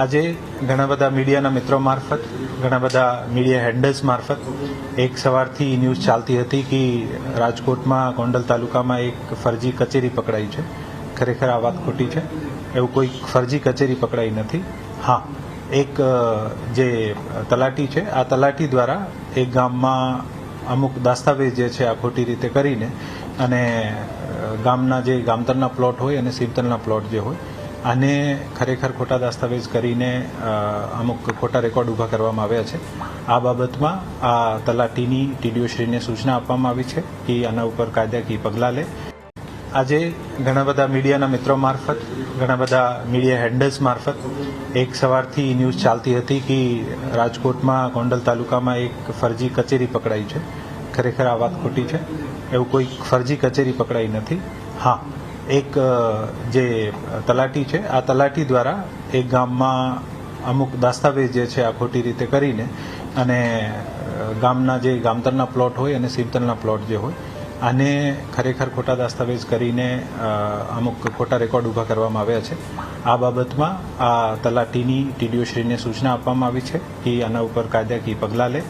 આજે ઘણા બધા મીડિયાના મિત્રો મારફત ઘણા બધા મીડિયા હેન્ડલ્સ મારફત એક સવારથી ન્યૂઝ ચાલતી હતી કે રાજકોટમાં ગોંડલ તાલુકામાં એક ફરજી કચેરી પકડાઈ છે. ખરેખર આ વાત ખોટી છે. એવું કોઈ ફરજી કચેરી પકડાઈ નથી. હા, એક જે તલાટી છે, આ તલાટી દ્વારા એક ગામમાં અમુક દસ્તાવેજ જે છે આ ખોટી રીતે કરીને અને ગામના જે ગામતરના પ્લોટ હોય અને સીમતલના પ્લોટ જે હોય આને ખરેખર ખોટા દસ્તાવેજ કરીને અમુક ખોટા રેકોર્ડ ઊભા કરવામાં આવ્યા છે. આ બાબતમાં આ તલાટીની ટીડીઓશ્રીને સૂચના આપવામાં આવી છે કે આના ઉપર કાયદાકીય પગલાં લે. આજે ઘણા બધા મીડિયાના મિત્રો મારફત ઘણા બધા મીડિયા હેન્ડલ્સ મારફત એક સવારથી ન્યૂઝ ચાલતી હતી કે રાજકોટમાં ગોંડલ તાલુકામાં એક ફરજી કચેરી પકડાઈ છે. ખરેખર આ વાત ખોટી છે. એવું કોઈ ફરજી કચેરી પકડાઈ નથી. હા, એક જે તલાટી છે, આ તલાટી દ્વારા એક ગામમાં અમુક દસ્તાવેજ જે છે આ ખોટી રીતે કરીને અને ગામના જે ગામતરના પ્લોટ હોય અને સીમતલના પ્લોટ જે હોય આને ખરેખર ખોટા દસ્તાવેજ કરીને અમુક ખોટા રેકોર્ડ ઊભા કરવામાં આવ્યા છે. આ બાબતમાં આ તલાટીની ટીડીઓશ્રીને સૂચના આપવામાં આવી છે કે આના ઉપર કાયદાકીય પગલાં લે.